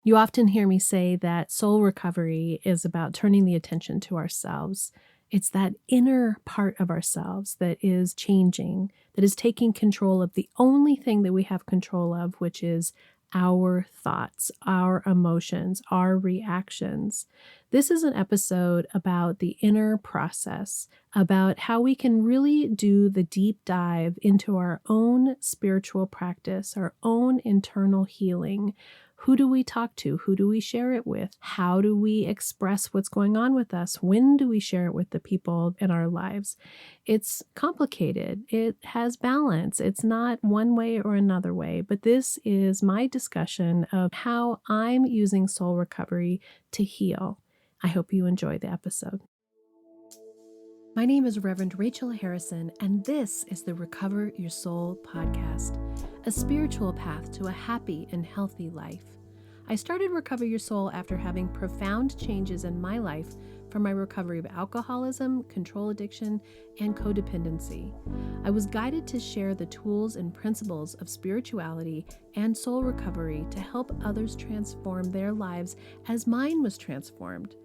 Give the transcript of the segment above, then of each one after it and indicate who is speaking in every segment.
Speaker 1: You often hear me say that soul recovery is about turning the attention to ourselves. It's that inner part of ourselves that is changing, that is taking control of the only thing that we have control of, which is our thoughts, our emotions, our reactions. This is an episode about the inner process, about how we can really do the deep dive into our own spiritual practice, our own internal healing. Who do we talk to? Who do we share it with? How do we express what's going on with us? When do we share it with the people in our lives? It's complicated. It has balance. It's not one way or another way, but this is my discussion of how I'm using soul recovery to heal. I hope you enjoy the episode. My name is Reverend Rachel Harrison, and this is the Recover Your Soul podcast, a spiritual path to a happy and healthy life. I started Recover Your Soul after having profound changes in my life from my recovery of alcoholism, control addiction, and codependency. I was guided to share the tools and principles of spirituality and soul recovery to help others transform their lives as mine was transformed.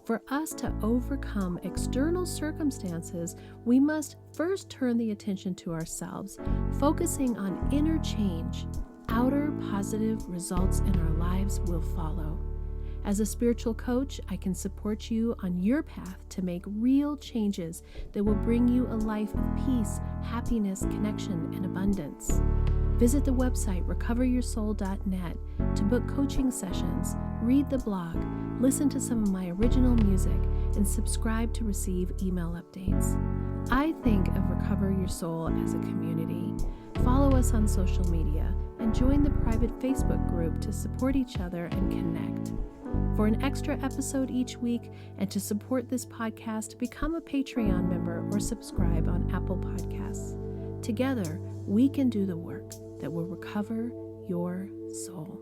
Speaker 1: For us to overcome external circumstances, we must first turn the attention to ourselves, focusing on inner change. Outer positive results in our lives will follow. As a spiritual coach, I can support you on your path to make real changes that will bring you a life of peace, happiness, connection, and abundance. Visit the website recoveryoursoul.net to book coaching sessions, read the blog, listen to some of my original music, and subscribe to receive email updates. I think of Recover Your Soul as a community. Follow us on social media and join the private Facebook group to support each other and connect. For an extra episode each week and to support this podcast, become a Patreon member or subscribe on Apple Podcasts. Together, we can do the work that will recover your soul.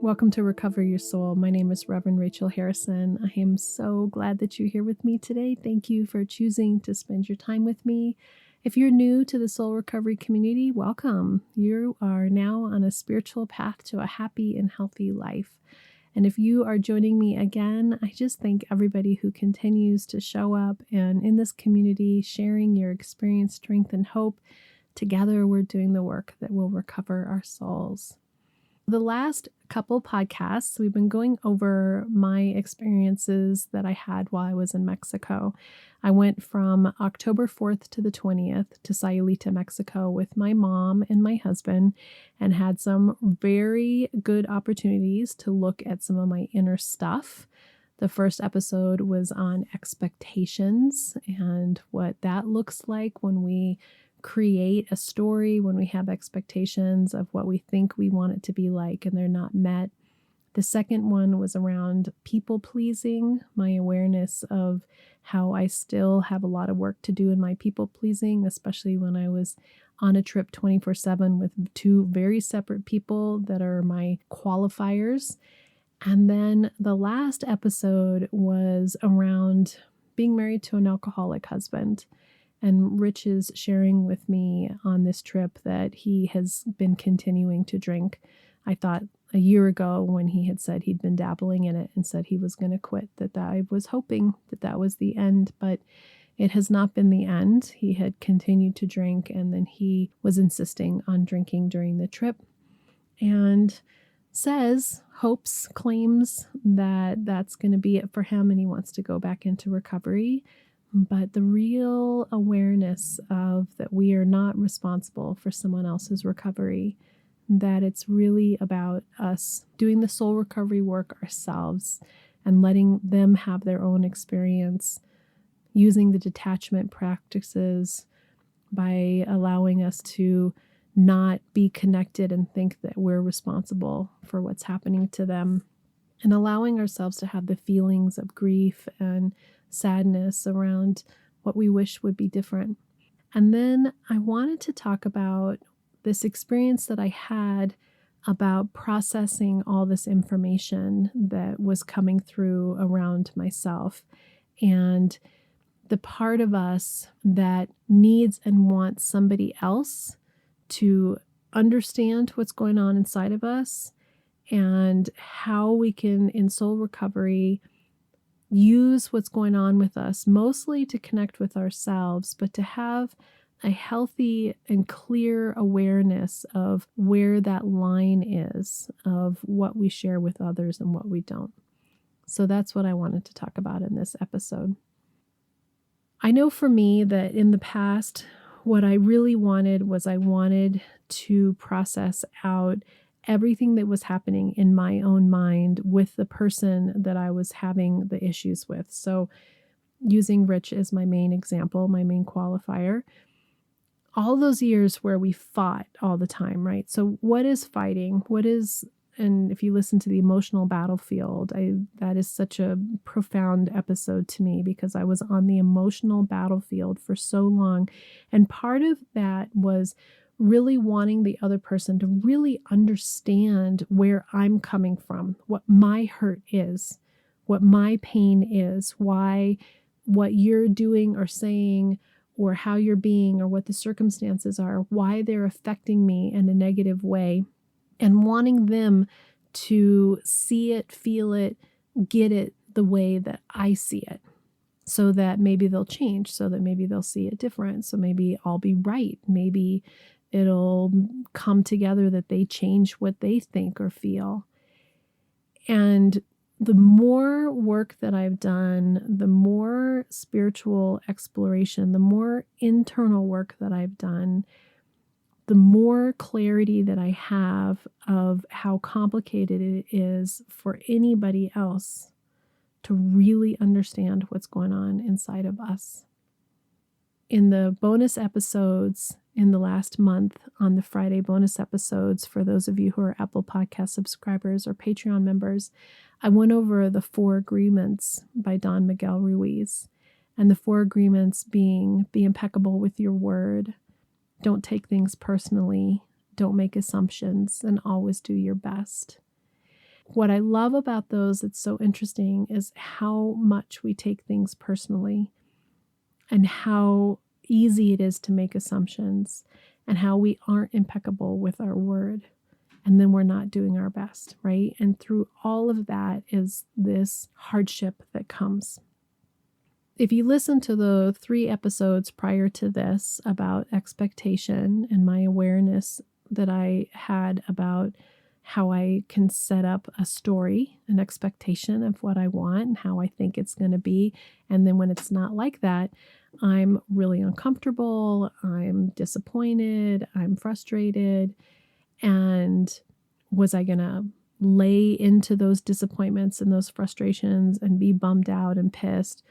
Speaker 1: Welcome to Recover Your Soul. My name is Reverend Rachel Harrison. I am so glad that you're here with me today. Thank you for choosing to spend your time with me. If you're new to the soul recovery community, welcome. You are now on a spiritual path to a happy and healthy life. And if you are joining me again, I just thank everybody who continues to show up and in this community, sharing your experience, strength, and hope. Together, we're doing the work that will recover our souls. The last couple podcasts, we've been going over my experiences that I had while I was in Mexico. I went from October 4th to the 20th to Sayulita, Mexico with my mom and my husband, and had some very good opportunities to look at some of my inner stuff. The first episode was on expectations and what that looks like when we create a story, when we have expectations of what we think we want it to be like and they're not met. The second one was around people pleasing, my awareness of how I still have a lot of work to do in my people pleasing, especially when I was on a trip 24/7 with two very separate people that are my qualifiers. And then the last episode was around being married to an alcoholic husband. And Rich is sharing with me on this trip that he has been continuing to drink. I thought a year ago when he had said he'd been dabbling in it and said he was going to quit, that I was hoping that that was the end, but it has not been the end. He had continued to drink, and then he was insisting on drinking during the trip and hopes, claims that that's going to be it for him and he wants to go back into recovery. But the real awareness of that we are not responsible for someone else's recovery, that it's really about us doing the soul recovery work ourselves and letting them have their own experience, using the detachment practices by allowing us to not be connected and think that we're responsible for what's happening to them, and allowing ourselves to have the feelings of grief and sadness around what we wish would be different. And then I wanted to talk about this experience that I had about processing all this information that was coming through around myself, and the part of us that needs and wants somebody else to understand what's going on inside of us and how we can, in soul recovery, use what's going on with us mostly to connect with ourselves, but to have a healthy and clear awareness of where that line is of what we share with others and what we don't. So that's what I wanted to talk about in this episode. I know for me that in the past, what I really wanted was I wanted to process out everything that was happening in my own mind with the person that I was having the issues with. So using Rich as my main example, my main qualifier, all those years where we fought all the time, right? So what is fighting? And if you listen to the emotional battlefield, that is such a profound episode to me because I was on the emotional battlefield for so long. And part of that was really wanting the other person to really understand where I'm coming from, what my hurt is, what my pain is, why what you're doing or saying or how you're being or what the circumstances are, why they're affecting me in a negative way, and wanting them to see it, feel it, get it the way that I see it, so that maybe they'll change, so that maybe they'll see it different. So maybe I'll be right. Maybe it'll come together that they change what they think or feel. And the more work that I've done, the more spiritual exploration, the more internal work that I've done, the more clarity that I have of how complicated it is for anybody else to really understand what's going on inside of us. In the bonus episodes in the last month, on the Friday bonus episodes, for those of you who are Apple Podcast subscribers or Patreon members, I went over the 4 agreements by Don Miguel Ruiz. And the 4 agreements being: be impeccable with your word, don't take things personally, don't make assumptions, and always do your best. What I love about those that's so interesting is how much we take things personally and how easy it is to make assumptions and how we aren't impeccable with our word. And then we're not doing our best, right? And through all of that is this hardship that comes. If you listen to the 3 episodes prior to this about expectation and my awareness that I had about how I can set up a story, an expectation of what I want and how I think it's going to be. And then when it's not like that, I'm really uncomfortable, I'm disappointed, I'm frustrated. And was I going to lay into those disappointments and those frustrations and be bummed out and pissed?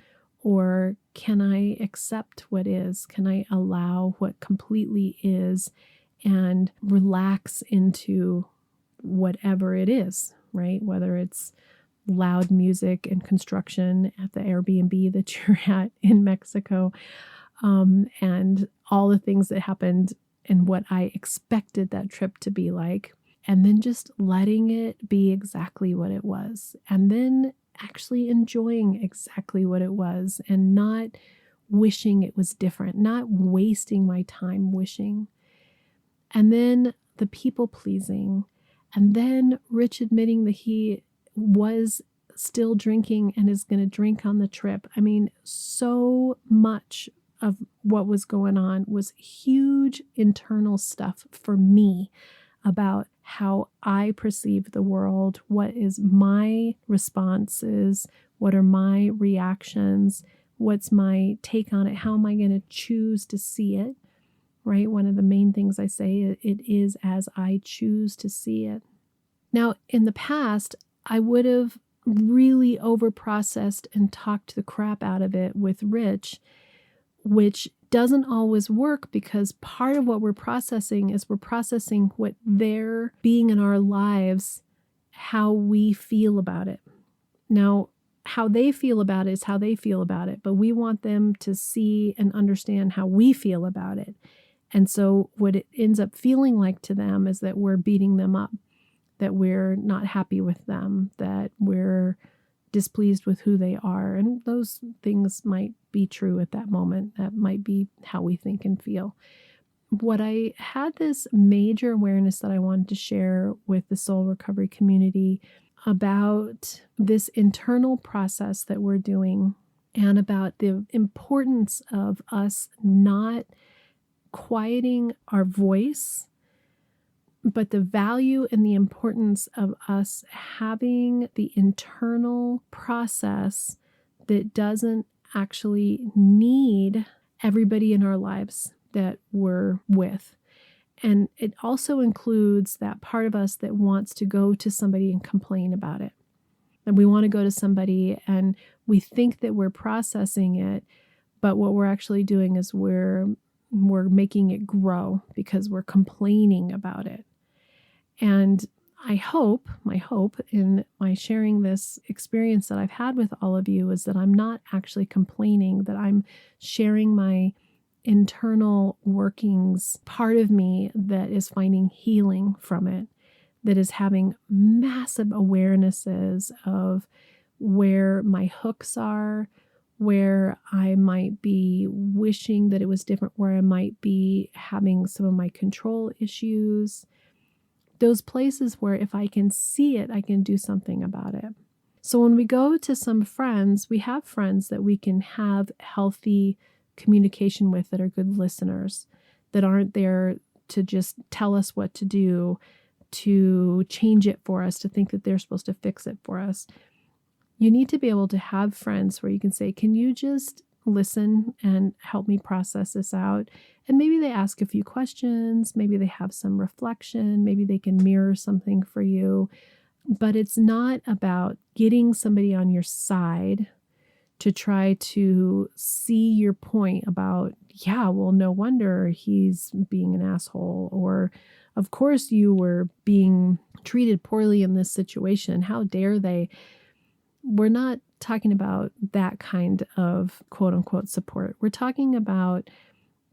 Speaker 1: Or can I accept what is? Can I allow what completely is and relax into whatever it is, right? Whether it's loud music and construction at the Airbnb that you're at in Mexico, and all the things that happened and what I expected that trip to be like, and then just letting it be exactly what it was, and then actually enjoying exactly what it was and not wishing it was different, not wasting my time wishing. And then the people pleasing, and then Rich admitting that he was still drinking and is going to drink on the trip. I mean, so much of what was going on was huge internal stuff for me about how I perceive the world, what is my responses, what are my reactions, what's my take on it, how am I going to choose to see it, right? One of the main things I say, it is as I choose to see it. Now, in the past, I would have really overprocessed and talked the crap out of it with Rich, which doesn't always work because part of what we're processing is we're processing what they're being in our lives, how we feel about it. Now, how they feel about it is how they feel about it, but we want them to see and understand how we feel about it. And so what it ends up feeling like to them is that we're beating them up, that we're not happy with them, that we're displeased with who they are. And those things might be true at that moment. That might be how we think and feel. what I had this major awareness that I wanted to share with the soul recovery community about this internal process that we're doing and about the importance of us not quieting our voice, but the value and the importance of us having the internal process that doesn't actually need everybody in our lives that we're with. And it also includes that part of us that wants to go to somebody and complain about it. And we want to go to somebody and we think that we're processing it, but what we're actually doing is we're making it grow because we're complaining about it. And my hope in my sharing this experience that I've had with all of you is that I'm not actually complaining, that I'm sharing my internal workings, part of me that is finding healing from it, that is having massive awarenesses of where my hooks are, where I might be wishing that it was different, where I might be having some of my control issues. Those places where if I can see it, I can do something about it. So when we go to some friends, we have friends that we can have healthy communication with that are good listeners, that aren't there to just tell us what to do, to change it for us, to think that they're supposed to fix it for us. You need to be able to have friends where you can say, can you just listen and help me process this out? And maybe they ask a few questions, maybe they have some reflection, maybe they can mirror something for you. But it's not about getting somebody on your side to try to see your point about, yeah, well, no wonder he's being an asshole. Or, of course, you were being treated poorly in this situation. How dare they? We're not talking about that kind of quote unquote support. We're talking about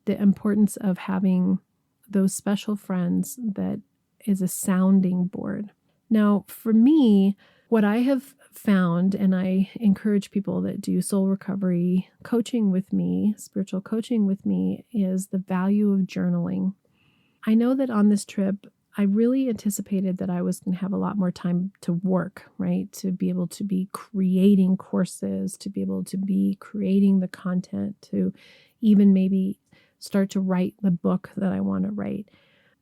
Speaker 1: the importance of having those special friends that is a sounding board. Now, for me, what I have found, and I encourage people that do soul recovery coaching with me, spiritual coaching with me, is the value of journaling. I know that on this trip, I really anticipated that I was going to have a lot more time to work, right? To be able to be creating courses, to be able to be creating the content, to even maybe start to write the book that I want to write.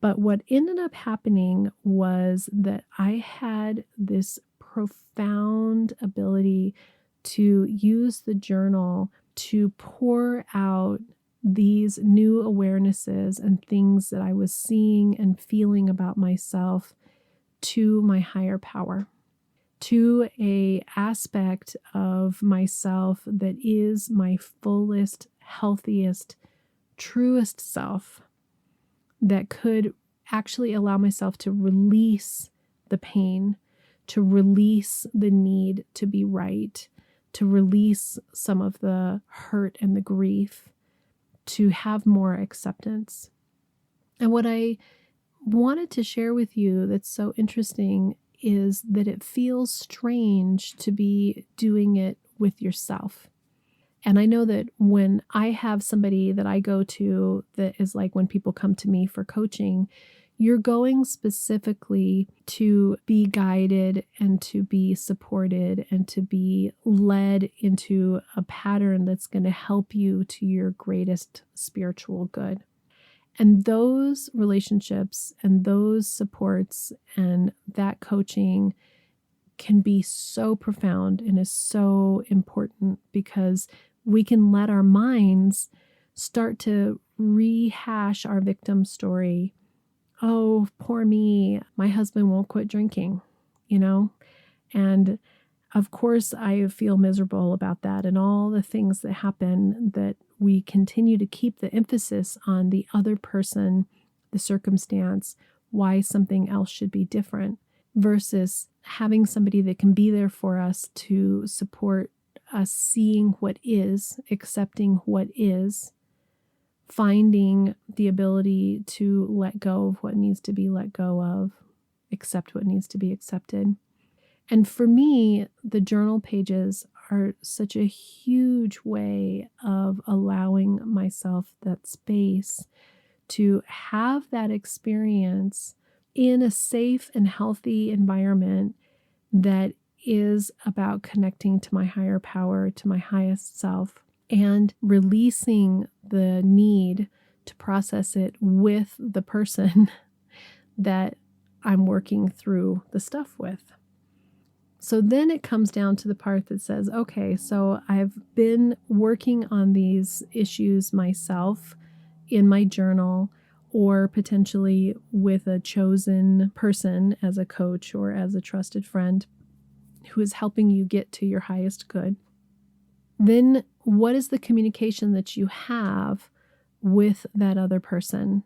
Speaker 1: But what ended up happening was that I had this profound ability to use the journal to pour out these new awarenesses and things that I was seeing and feeling about myself to my higher power, to a aspect of myself that is my fullest, healthiest, truest self, that could actually allow myself to release the pain, to release the need to be right, to release some of the hurt and the grief, to have more acceptance. And what I wanted to share with you that's so interesting is that it feels strange to be doing it with yourself. And I know that when I have somebody that I go to that is like when people come to me for coaching, you're going specifically to be guided and to be supported and to be led into a pattern that's going to help you to your greatest spiritual good. And those relationships and those supports and that coaching can be so profound and is so important because we can let our minds start to rehash our victim story. Oh, poor me, my husband won't quit drinking, And of course, I feel miserable about that and all the things that happen, that we continue to keep the emphasis on the other person, the circumstance, why something else should be different, versus having somebody that can be there for us to support us seeing what is, accepting what is, finding the ability to let go of what needs to be let go of, accept what needs to be accepted. And for me, the journal pages are such a huge way of allowing myself that space to have that experience in a safe and healthy environment that is about connecting to my higher power, to my highest self, and releasing the need to process it with the person that I'm working through the stuff with. So then it comes down to the part that says, okay, so I've been working on these issues myself in my journal, or potentially with a chosen person as a coach or as a trusted friend who is helping you get to your highest good. Then what is the communication that you have with that other person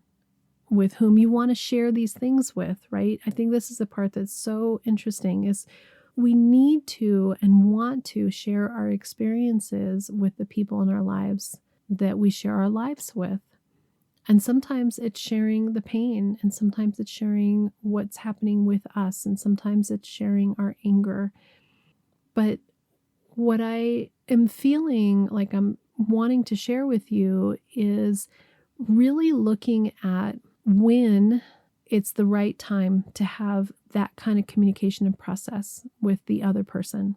Speaker 1: with whom you want to share these things with, right? I think this is the part that's so interesting is we need to and want to share our experiences with the people in our lives that we share our lives with. And sometimes it's sharing the pain, and sometimes it's sharing what's happening with us, and sometimes it's sharing our anger. But what I am feeling like I'm wanting to share with you is really looking at when it's the right time to have that kind of communication and process with the other person.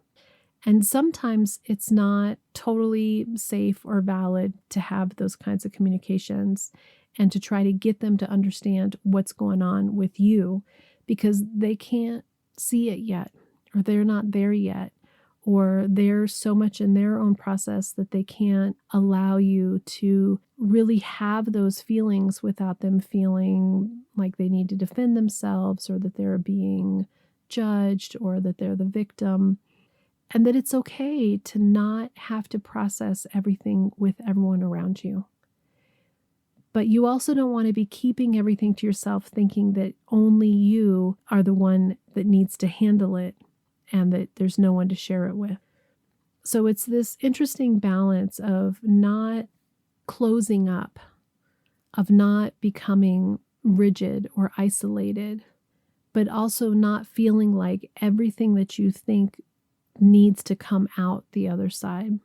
Speaker 1: And sometimes it's not totally safe or valid to have those kinds of communications and to try to get them to understand what's going on with you because they can't see it yet, or they're not there yet, or they're so much in their own process that they can't allow you to really have those feelings without them feeling like they need to defend themselves, or that they're being judged, or that they're the victim. And that it's okay to not have to process everything with everyone around you. But you also don't want to be keeping everything to yourself, thinking that only you are the one that needs to handle it and that there's no one to share it with. So it's this interesting balance of not closing up, of not becoming rigid or isolated, but also not feeling like everything that you think needs to come out the other side.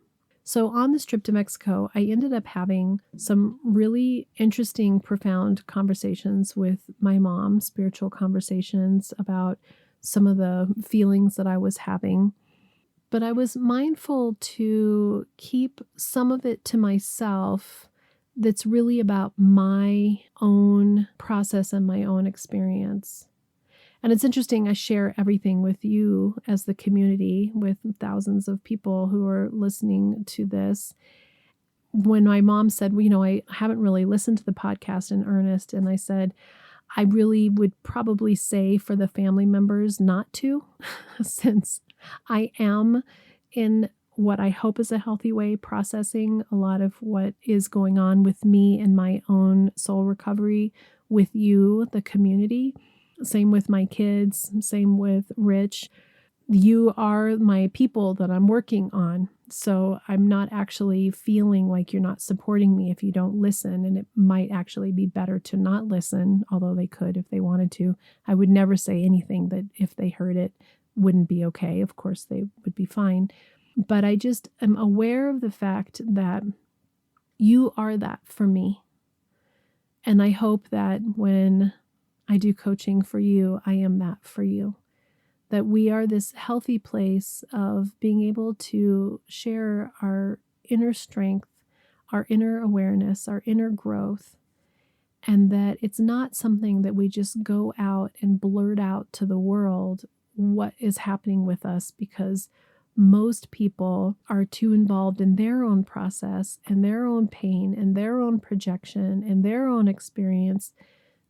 Speaker 1: So on this trip to Mexico, I ended up having some really interesting, profound conversations with my mom, spiritual conversations about some of the feelings that I was having. But I was mindful to keep some of it to myself that's really about my own process and my own experience. And it's interesting, I share everything with you as the community, with thousands of people who are listening to this. When my mom said, well, I haven't really listened to the podcast in earnest, and I said, I really would probably say for the family members not to, since I am in what I hope is a healthy way processing a lot of what is going on with me and my own soul recovery with you, the community. Same with my kids, same with Rich. You are my people that I'm working on. So I'm not actually feeling like you're not supporting me if you don't listen. And it might actually be better to not listen, although they could if they wanted to. I would never say anything that if they heard it wouldn't be okay. Of course, they would be fine. But I just am aware of the fact that you are that for me. And I hope that when I do coaching for you, I am that for you. That we are this healthy place of being able to share our inner strength, our inner awareness, our inner growth, and that it's not something that we just go out and blurt out to the world what is happening with us, because most people are too involved in their own process and their own pain and their own projection and their own experience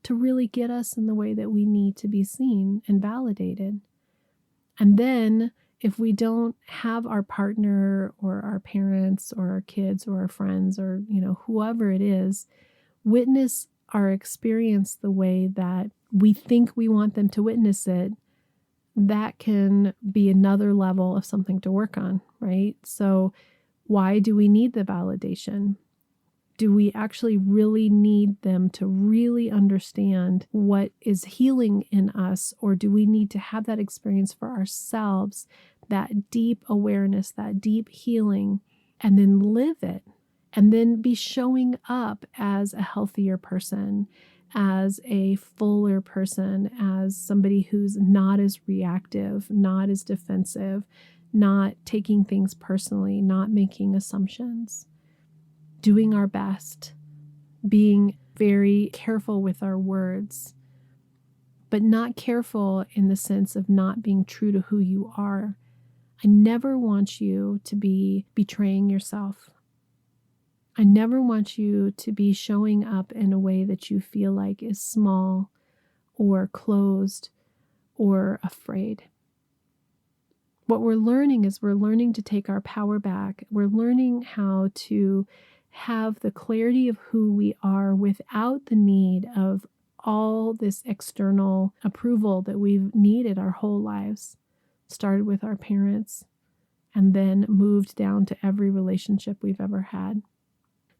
Speaker 1: to really get us in the way that we need to be seen and validated. And then if we don't have our partner or our parents or our kids or our friends or, whoever it is, witness our experience the way that we think we want them to witness it, that can be another level of something to work on, right? So why do we need the validation? Do we actually really need them to really understand what is healing in us? Or do we need to have that experience for ourselves, that deep awareness, that deep healing, and then live it and then be showing up as a healthier person, as a fuller person, as somebody who's not as reactive, not as defensive, not taking things personally, not making assumptions, doing our best, being very careful with our words, but not careful in the sense of not being true to who you are. I never want you to be betraying yourself. I never want you to be showing up in a way that you feel like is small or closed or afraid. What we're learning is we're learning to take our power back. We're learning how to have the clarity of who we are without the need of all this external approval that we've needed our whole lives. Started with our parents and then moved down to every relationship we've ever had.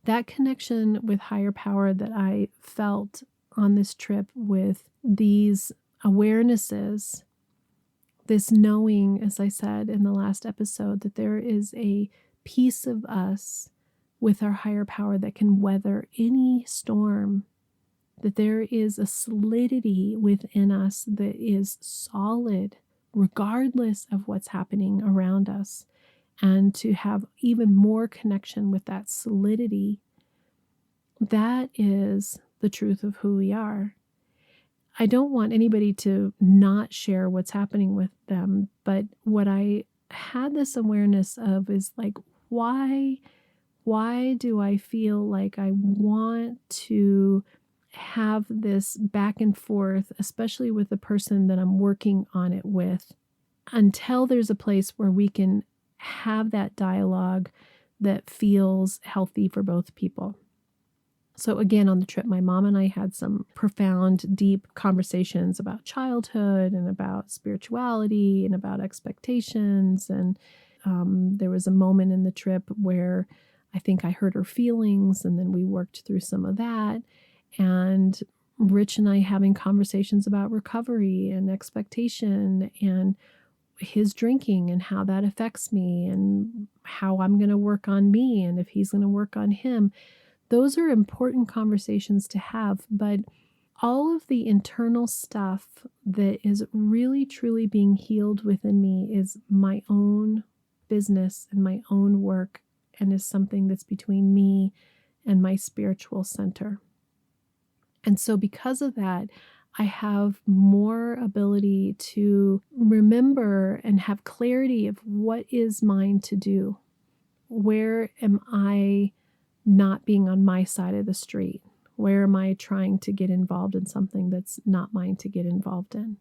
Speaker 1: That connection with higher power that I felt on this trip with these awarenesses, this knowing, as I said in the last episode, that there is a piece of us with our higher power that can weather any storm, that there is a solidity within us that is solid regardless of what's happening around us, and to have even more connection with that solidity. That is the truth of who we are. I don't want anybody to not share what's happening with them, but what I had this awareness of is like, why do I feel like I want to have this back and forth, especially with the person that I'm working on it with, until there's a place where we can have that dialogue that feels healthy for both people. So again, on the trip, my mom and I had some profound, deep conversations about childhood and about spirituality and about expectations. And there was a moment in the trip where I think I hurt her feelings, and then we worked through some of that. And Rich and I having conversations about recovery and expectation and his drinking and how that affects me and how I'm going to work on me and if he's going to work on him. Those are important conversations to have, but all of the internal stuff that is really truly being healed within me is my own business and my own work, and is something that's between me and my spiritual center. And so because of that, I have more ability to remember and have clarity of what is mine to do. Where am I not being on my side of the street? Where am I trying to get involved in something that's not mine to get involved in?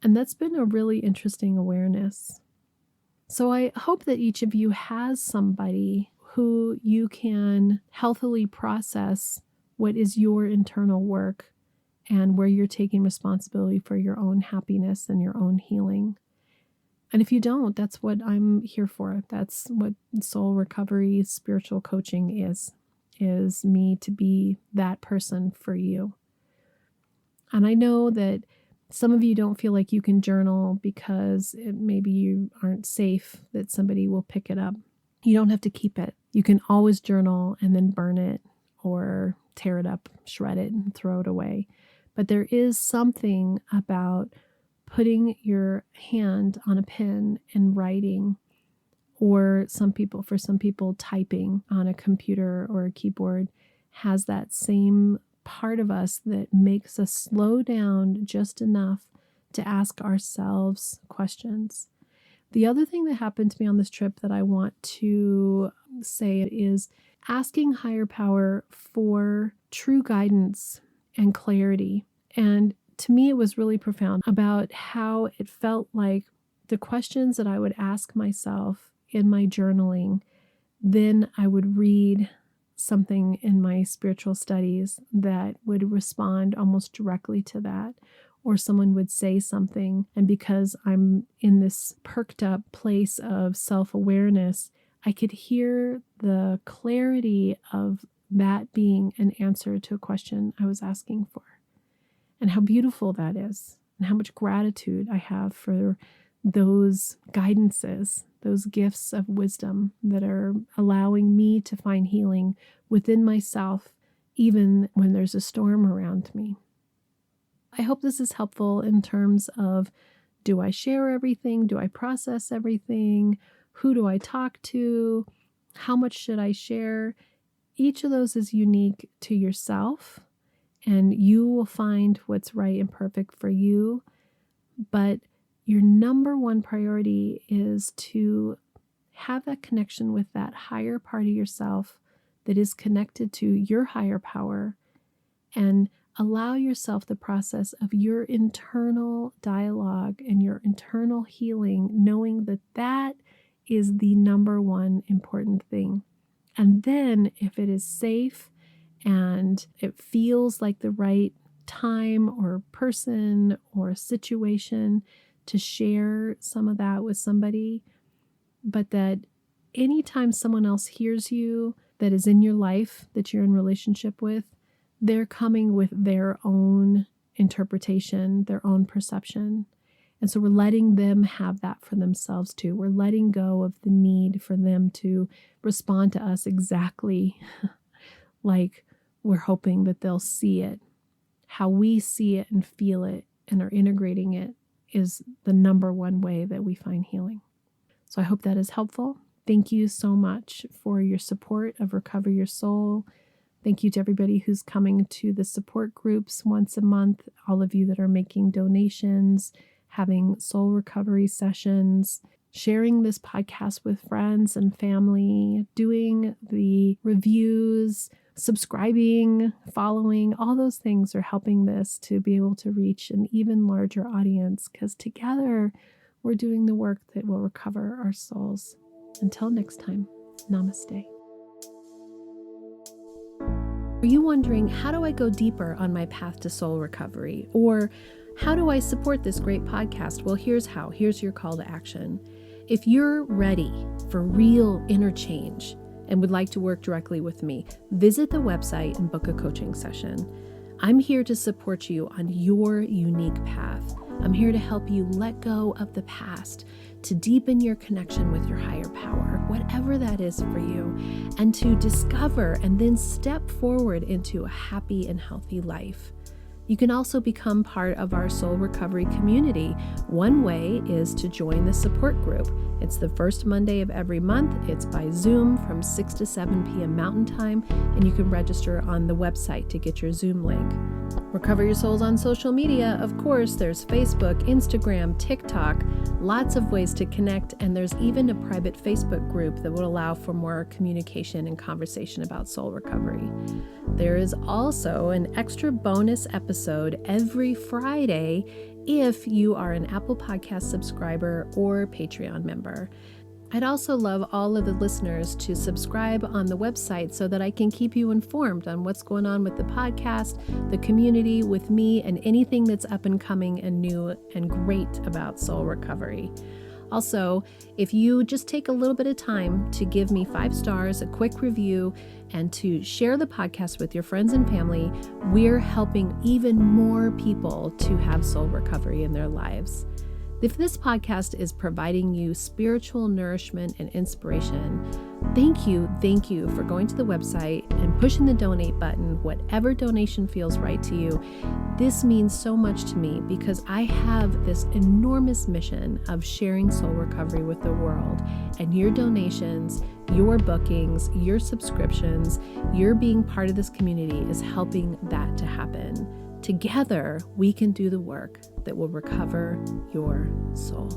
Speaker 1: And that's been a really interesting awareness. So I hope that each of you has somebody who you can healthily process what is your internal work and where you're taking responsibility for your own happiness and your own healing. And if you don't, that's what I'm here for. That's what soul recovery, spiritual coaching is me to be that person for you. And I know that some of you don't feel like you can journal because maybe you aren't safe that somebody will pick it up. You don't have to keep it. You can always journal and then burn it or tear it up, shred it, and throw it away. But there is something about putting your hand on a pen and writing, or for some people, typing on a computer or a keyboard has that same part of us that makes us slow down just enough to ask ourselves questions. The other thing that happened to me on this trip that I want to say is asking higher power for true guidance and clarity. And to me, it was really profound about how it felt like the questions that I would ask myself in my journaling, then I would read something in my spiritual studies that would respond almost directly to that, or someone would say something, and because I'm in this perked up place of self-awareness, I could hear the clarity of that being an answer to a question I was asking for, and how beautiful that is, and how much gratitude I have for those guidances those gifts of wisdom that are allowing me to find healing within myself, even when there's a storm around me. I hope this is helpful in terms of, do I share everything? Do I process everything? Who do I talk to? How much should I share? Each of those is unique to yourself, and you will find what's right and perfect for you. But your number one priority is to have that connection with that higher part of yourself that is connected to your higher power, and allow yourself the process of your internal dialogue and your internal healing, knowing that that is the number one important thing. And then if it is safe and it feels like the right time or person or situation to share some of that with somebody, but that anytime someone else hears you that is in your life, that you're in relationship with, they're coming with their own interpretation, their own perception. And so we're letting them have that for themselves too. We're letting go of the need for them to respond to us exactly like we're hoping that they'll see it. How we see it and feel it and are integrating it is the number one way that we find healing. So I hope that is helpful. Thank you so much for your support of Recover Your Soul. Thank you to everybody who's coming to the support groups once a month, all of you that are making donations, having soul recovery sessions, sharing this podcast with friends and family, doing the reviews, subscribing, following. All those things are helping this to be able to reach an even larger audience, because together we're doing the work that will recover our souls. Until next time, namaste. Are you wondering, how do I go deeper on my path to soul recovery? Or how do I support this great podcast? Well, here's how. Here's your call to action. If you're ready for real inner change and would like to work directly with me, visit the website and book a coaching session. I'm here to support you on your unique path. I'm here to help you let go of the past, to deepen your connection with your higher power, whatever that is for you, and to discover and then step forward into a happy and healthy life. You can also become part of our soul recovery community. One way is to join the support group. It's the first Monday of every month. It's by Zoom from 6 to 7 p.m. Mountain Time, and you can register on the website to get your Zoom link. Recover Your Souls on social media. Of course, there's Facebook, Instagram, TikTok, lots of ways to connect, and there's even a private Facebook group that will allow for more communication and conversation about soul recovery. There is also an extra bonus episode every Friday if you are an Apple Podcast subscriber or Patreon member. I'd also love all of the listeners to subscribe on the website so that I can keep you informed on what's going on with the podcast, the community, with me, and anything that's up and coming and new and great about soul recovery. Also, if you just take a little bit of time to give me 5 stars, a quick review, and to share the podcast with your friends and family, we're helping even more people to have soul recovery in their lives. If this podcast is providing you spiritual nourishment and inspiration, thank you for going to the website and pushing the donate button, whatever donation feels right to you. This means so much to me because I have this enormous mission of sharing soul recovery with the world, and your donations, your bookings, your subscriptions, your being part of this community is helping that to happen. Together, we can do the work that will recover your soul.